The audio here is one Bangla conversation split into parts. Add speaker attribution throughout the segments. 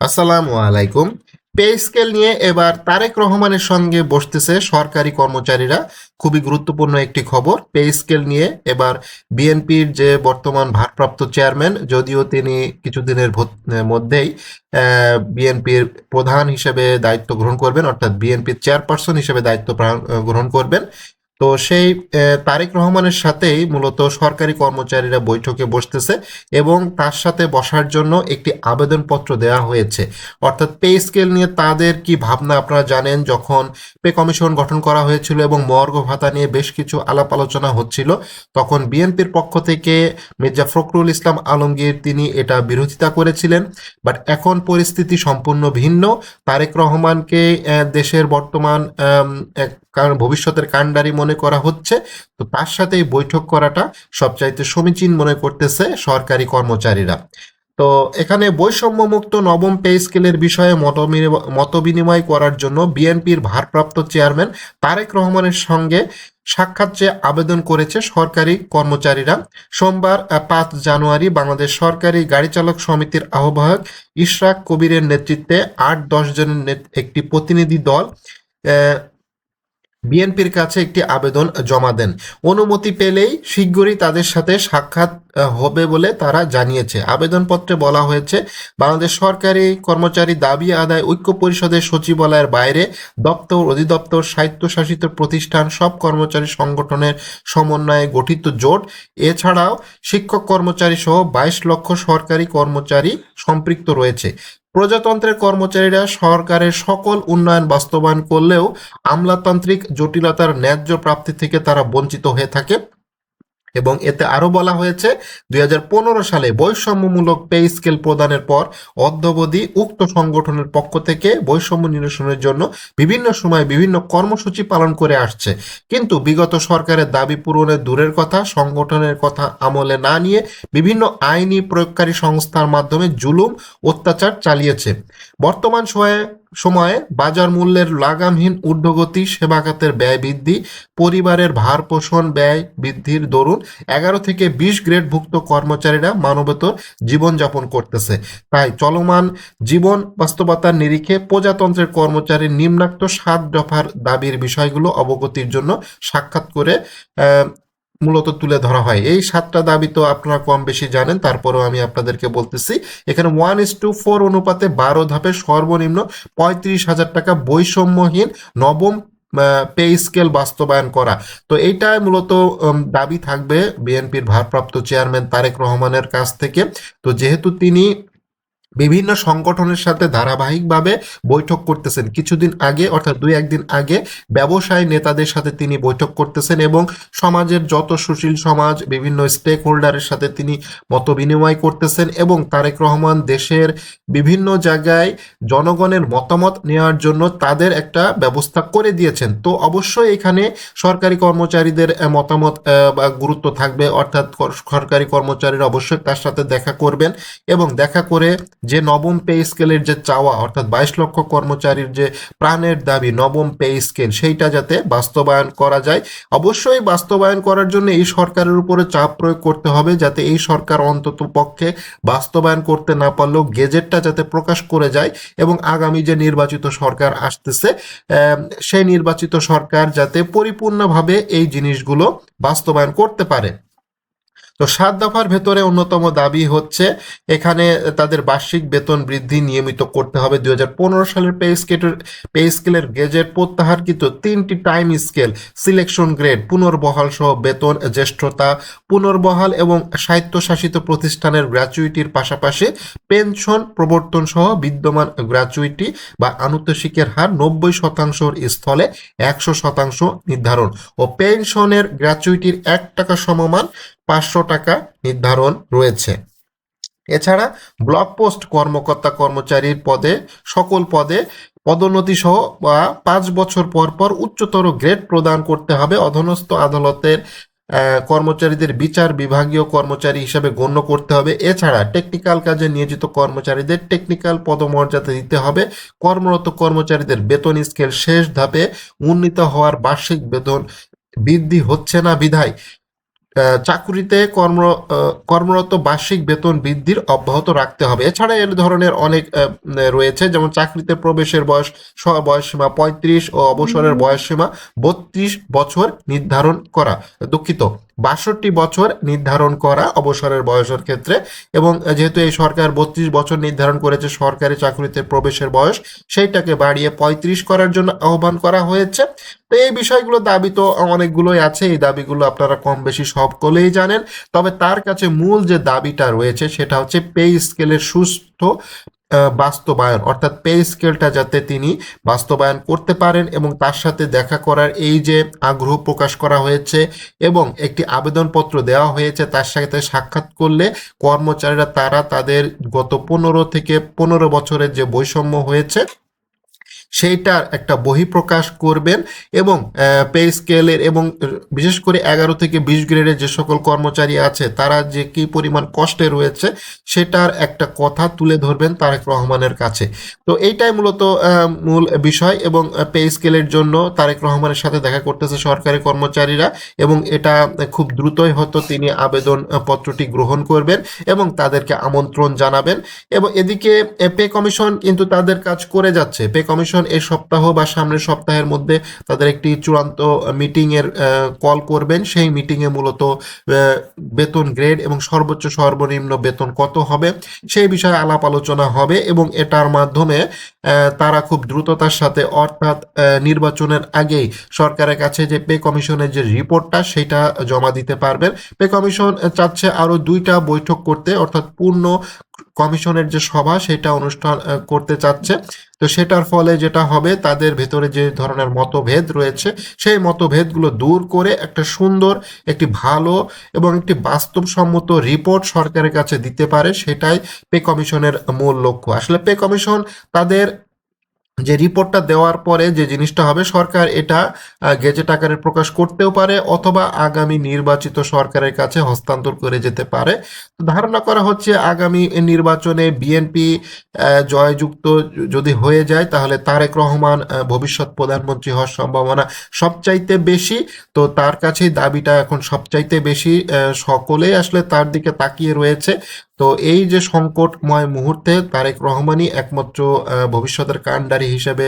Speaker 1: আসসালামু আলাইকুম। পে স্কেল নিয়ে এবার তারেক রহমানের সঙ্গে বসতেছে সরকারি কর্মচারীরা। খুবই গুরুত্বপূর্ণ একটি খবর। পে স্কেল নিয়ে এবার বিএনপির যে বর্তমান ভারপ্রাপ্ত চেয়ারম্যান, যদিও তিনি কিছুদিনের মধ্যেই বিএনপির প্রধান হিসেবে দায়িত্ব গ্রহণ করবেন, অর্থাৎ বিএনপির চেয়ারপারসন হিসেবে দায়িত্ব গ্রহণ করবেন। তো সেই তারেক রহমানের সাথেই মূলত সরকারি কর্মচারীরা বৈঠকে বসতেছে এবং তার সাথে বসার জন্য একটি আবেদনপত্র দেওয়া হয়েছে। অর্থাৎ পে স্কেল নিয়ে তাদের কি ভাবনা আপনারা জানেন। যখন পে কমিশন গঠন করা হয়েছিল এবং মর্গ ভাতা নিয়ে বেশ কিছু আলাপ আলোচনা হচ্ছিল, তখন বিএনপির পক্ষ থেকে মির্জা ফখরুল ইসলাম আলমগীর তিনি এটা বিরোধিতা করেছিলেন। বাট এখন পরিস্থিতি সম্পূর্ণ ভিন্ন। তারেক রহমানকে দেশের বর্তমান কারণ ভবিষ্যতের কাণ্ডারি মনে করা হচ্ছে। তো তার সাথেই বৈঠক করাটা সবচাইতে সমীচীন মনে করতেছে সরকারি কর্মচারীরা। তো এখানে বৈষম্যমুক্ত নবম পে স্কেলের বিষয়ে মতবিনিময় করার জন্য বিএনপির ভারপ্রাপ্ত চেয়ারম্যান তারেক রহমানের সঙ্গে সাক্ষাৎ চেয়ে আবেদন করেছে সরকারি কর্মচারীরা। সোমবার 5 জানুয়ারি বাংলাদেশ সরকারি গাড়ি চালক সমিতির আহ্বায়ক ইশরাক কবিরের নেতৃত্বে 8-10 জনের একটি প্রতিনিধি দল বিএনপির কাছে একটি আবেদন জমা দেন। অনুমতি পেলেই শীঘ্রই তাদের সাথে সাক্ষাৎ হবে বলে তারা জানিয়েছে। আবেদনপত্রে বলা হয়েছে, বাংলাদেশ সরকারি কর্মচারী দাবি আদায় ঐক্য পরিষদের সচিবালয়ের বাইরে দপ্তর, অধিদপ্তর, স্বায়ত্তশাসিত প্রতিষ্ঠান, সব কর্মচারী সংগঠনের সমন্বয়ে গঠিত জোট, এছাড়াও শিক্ষক কর্মচারী সহ 22 লক্ষ সরকারি কর্মচারী সম্পৃক্ত রয়েছে। প্রজাতন্ত্রের কর্মচারীরা সরকারের সকল উন্নয়ন বাস্তবায়ন করলেও আমলাতান্ত্রিক জটিলতার ন্যায্য প্রাপ্তি থেকে তারা বঞ্চিত হয়ে থাকে। এবং এতে আরও বলা হয়েছে, 2015 সালে বৈষম্যমূলক পে স্কেল প্রদানের পর অদ্যাবধি উক্ত সংগঠনের পক্ষ থেকে বৈষম্য নিরসনের জন্য বিভিন্ন সময় বিভিন্ন কর্মসূচি পালন করে আসছে। কিন্তু বিগত সরকারের দাবি পূরণের দূরের কথা, সংগঠনের কথা আমলে না নিয়ে বিভিন্ন আইনি প্রয়োগকারী সংস্থার মাধ্যমে জুলুম অত্যাচার চালিয়েছে। বর্তমান সময়ে বাজার মূল্যের লাগামহীন ঊর্ধ্বগতি, সেবা খাতের ব্যয় বৃদ্ধি, পরিবারের ভার পোষণ ব্যয় বৃদ্ধির দরুন 11 থেকে 20 গ্রেডভুক্ত কর্মচারীরা মানবেতর জীবনযাপন করতেছে। তাই চলমান জীবন বাস্তবতার নিরিখে প্রজাতন্ত্রের কর্মচারীর নিম্নাক্ত 7 দফার দাবির বিষয়গুলো অবগতির জন্য সাক্ষাৎ করে মূলত তুলে ধরা হয়। এই 7টা দাবি তো আপনারা কম বেশি জানেন, তারপরেও আমি আপনাদেরকে বলতেছি। এখানে 1:4 অনুপাতে 12 ধাপে সর্বনিম্ন 35,000 টাকা বৈষম্যহীন নবম পে স্কেল বাস্তবায়ন করা। তো এইটাই মূলত দাবি থাকবে বিএনপির ভারপ্রাপ্ত চেয়ারম্যান তারেক রহমানের কাছ থেকে। তো যেহেতু তিনি বিভিন্ন সংগঠনের সাথে ধারাবাহিকভাবে বৈঠক করতেছেন, কিছুদিন আগে অর্থাৎ 2-1 দিন আগে ব্যবসায়ী নেতাদের সাথে তিনি বৈঠক করতেছেন এবং সমাজের যত সুশীল সমাজ, বিভিন্ন স্টেক হোল্ডারের সাথে তিনি মত বিনিময় করতেছেন এবং তারেক রহমান দেশের বিভিন্ন জায়গায় জনগণের মতামত নেওয়ার জন্য তাদের একটা ব্যবস্থা করে দিয়েছেন। তো অবশ্যই এখানে সরকারি কর্মচারীদের মতামত বা গুরুত্ব থাকবে, অর্থাৎ সরকারি কর্মচারীরা অবশ্যই তার সাথে দেখা করবেন এবং দেখা করে যে নবম পে স্কেলের যে চাওয়া, অর্থাৎ 22 লক্ষ কর্মচারীর যে প্রাণের দাবি নবম পে স্কেল, সেইটা যাতে বাস্তবায়ন করা যায়। অবশ্যই বাস্তবায়ন করার জন্য এই সরকারের উপরে চাপ প্রয়োগ করতে হবে, যাতে এই সরকার অন্তত পক্ষে বাস্তবায়ন করতে না পারলেও গেজেটটা যাতে প্রকাশ করে যায় এবং আগামী যে নির্বাচিত সরকার আসতেছে সেই নির্বাচিত সরকার যাতে পরিপূর্ণভাবে এই জিনিসগুলো বাস্তবায়ন করতে পারে। তো 7 দফার ভেতরে অন্যতম দাবি হচ্ছে এখানে তাদের বার্ষিক বেতন বৃদ্ধি নিয়মিত করতে হবে। 2015 সালের পে স্কেলের গেজেট প্রত্যাহারকৃত 3টি টাইম স্কেল, সিলেকশন গ্রেড পুনর্বহাল সহ বেতন জ্যেষ্ঠতা পুনর্বহাল এবং স্বায়ত্তশাসিত প্রতিষ্ঠানের গ্র্যাচুইটির পাশাপাশি পেনশন প্রবর্তন সহ বিদ্যমান গ্র্যাচুইটি বা আনুতোষিকের হার 90% স্থলে 100% নির্ধারণ ও পেনশনের গ্র্যাচুইটির 1 টাকা সমমান 500 টাকা নির্ধারণ রয়েছে। এছাড়া ব্লক পোস্ট কর্মকর্তা কর্মচারীর পদে সকল পদে পদোন্নতি সহ বা 5 বছর পর পর উচ্চতর গ্রেড প্রদান করতে হবে। অধস্তন আদালতের কর্মচারীদের বিচার বিভাগীয় কর্মচারী হিসেবে গণ্য করতে হবে। এছাড়া টেকনিক্যাল কাজে নিয়োজিত কর্মচারীদের টেকনিক্যাল পদমর্যাদা দিতে হবে। কর্মরত কর্মচারীদের বেতন স্কেল শেষ ধাপে উন্নীত হওয়ার বার্ষিক বেতন বৃদ্ধি হচ্ছে না বিধায় চাকুরিতে কর্মরত বার্ষিক বেতন বৃদ্ধির অব্যাহত রাখতে হবে। এছাড়া এর ধরনের অনেক রয়েছে, যেমন চাকরিতে প্রবেশের বয়সসীমা 35 ও অবসরের বয়সসীমা 32 বছর নির্ধারণ করা, দুঃখিত 62 বছর নির্ধারণ করা অবসরের বয়সের ক্ষেত্রে। এবং যেহেতু এই সরকার 32 বছর নির্ধারণ করেছে সরকারি চাকরিতে প্রবেশের বয়স, সেইটাকে বাড়িয়ে 35 করার জন্য আহ্বান করা হয়েছে। তো এই বিষয়গুলো দাবি তো অনেকগুলোই আছে, এই দাবিগুলো আপনারা কম বেশি সকলেই জানেন। তবে তার কাছে মূল যে দাবিটা রয়েছে সেটা হচ্ছে পে স্কেলের সুষ্ঠু বাস্তবায়ন, অর্থাৎ পে স্কেলটা যাতে তিনি বাস্তবায়ন করতে পারেন এবং তার সাথে দেখা করার এই যে আগ্রহ প্রকাশ করা হয়েছে এবং একটি আবেদনপত্র দেওয়া হয়েছে, তার সাথে সাক্ষাৎ করলে কর্মচারীরা তারা তাদের গত 15 থেকে 15 বছরের যে বৈষম্য হয়েছে সেইটার একটা বহিঃপ্রকাশ করবেন এবং পে স্কেলের এবং বিশেষ করে 11 থেকে 20 গ্রেডের যে সকল কর্মচারী আছে তারা যে কী পরিমাণ কষ্টে রয়েছে সেটার একটা কথা তুলে ধরবেন তারেক রহমানের কাছে। তো এইটাই মূলত মূল বিষয়। এবং পে স্কেলের জন্য তারেক রহমানের সাথে দেখা করতেছে সরকারি কর্মচারীরা এবং এটা খুব দ্রুতই হয়তো তিনি আবেদন পত্রটি গ্রহণ করবেন এবং তাদেরকে আমন্ত্রণ জানাবেন। এবং এদিকে পে কমিশন কিন্তু তাদের কাজ করে যাচ্ছে। পে কমিশন এই সপ্তাহ বা সামনের সপ্তাহের মধ্যে তাদের একটি চূড়ান্ত মিটিংয়ের কল করবেন। সেই মিটিংয়ে মূলত বেতন গ্রেড এবং সর্বোচ্চ সর্বনিম্ন বেতন কত হবে সেই বিষয়ে আলাপ আলোচনা হবে এবং এটার মাধ্যমে তারা খুব দ্রুততার সাথে, অর্থাৎ নির্বাচনের আগেই সরকারের কাছে যে পে কমিশনের যে রিপোর্টটা সেটা জমা দিতে পারবেন। পে কমিশন চাচ্ছে আরও 2টা বৈঠক করতে, অর্থাৎ পূর্ণ কমিশনের যে সভা সেটা অনুষ্ঠান করতে চাচ্ছে। তো সেটার ফলে যেটা হবে, তাদের ভেতরে যে ধরনের মতভেদ রয়েছে সেই মতভেদগুলো দূর করে একটা সুন্দর, একটি ভালো এবং একটি বাস্তবসম্মত রিপোর্ট সরকারের কাছে দিতে পারে, সেটাই পে কমিশনের মূল লক্ষ্য। আসলে পে কমিশন তাদের যে রিপোর্টটা দেওয়ার পরে যে জিনিসটা হবে, সরকার এটা গেজেট আকারে প্রকাশ করতেও পারে অথবা আগামী নির্বাচিত সরকারের কাছে হস্তান্তর করে যেতে পারে। তো ধারণা করা হচ্ছে আগামী নির্বাচনে বিএনপি জয়যুক্ত যদি হয়ে যায় তাহলে তারেক রহমান ভবিষ্যৎ প্রধানমন্ত্রী হওয়ার সম্ভাবনা সবচাইতে বেশি। তো তার কাছেই দাবিটা এখন সবচাইতে বেশি, সকলেই আসলে তার দিকে তাকিয়ে রয়েছে। তো এই যে সংকটময় মুহূর্তে তারেক রহমানই একমাত্র ভবিষ্যতের কাণ্ডারি হিসেবে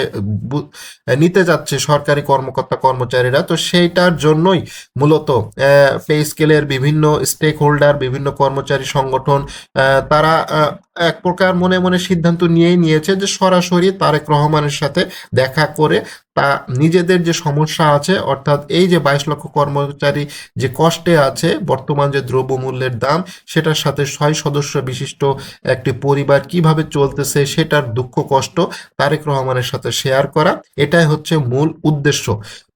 Speaker 1: নিতে যাচ্ছে সরকারি কর্মকর্তা কর্মচারীরা। তো সেইটার জন্যই মূলত পে স্কেলের বিভিন্ন স্টেক হোল্ডার, বিভিন্ন কর্মচারী সংগঠন তারা এক প্রকার মনে মনে সিদ্ধান্ত নিয়েছে যে সরাসরি তারেক রহমানের সাথে দেখা করে তা নিজেদের যে সমস্যা আছে, অর্থাৎ এই যে 22 লক্ষ কর্মচারী যে কষ্টে আছে, বর্তমান যে দ্রব্যমূল্যের দাম সেটার সাথে 6 সদস্য বিশিষ্ট একটি পরিবার কিভাবে চলতেছে সেটার দুঃখ কষ্ট তারেক রহমানের সাথে শেয়ার করা, এটাই হচ্ছে মূল উদ্দেশ্য।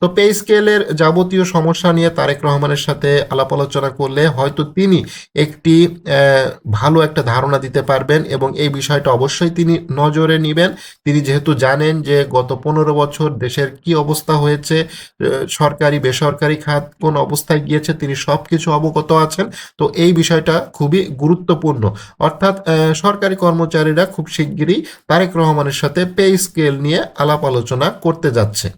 Speaker 1: তো পে স্কেলের যাবতীয় সমস্যা নিয়ে তারেক রহমানের সাথে আলাপ আলোচনা করলে হয়তো তিনি একটি ভালো একটা ধারণা দিতে পারবেন এবং এই বিষয়টা অবশ্যই তিনি নজরে নেবেন। তিনি যেহেতু জানেন যে গত 15 বছর দেশের কি অবস্থা হয়েছে, সরকারি বেসরকারি খাত কোন অবস্থায় গিয়েছে, তিনি সব কিছু অবগত আছেন। তো এই বিষয়টা খুবই গুরুত্বপূর্ণ। অর্থাৎ সরকারি কর্মচারীরা খুব শিগগিরই তারেক রহমানের সাথে পে স্কেল নিয়ে আলাপ আলোচনা করতে যাচ্ছে।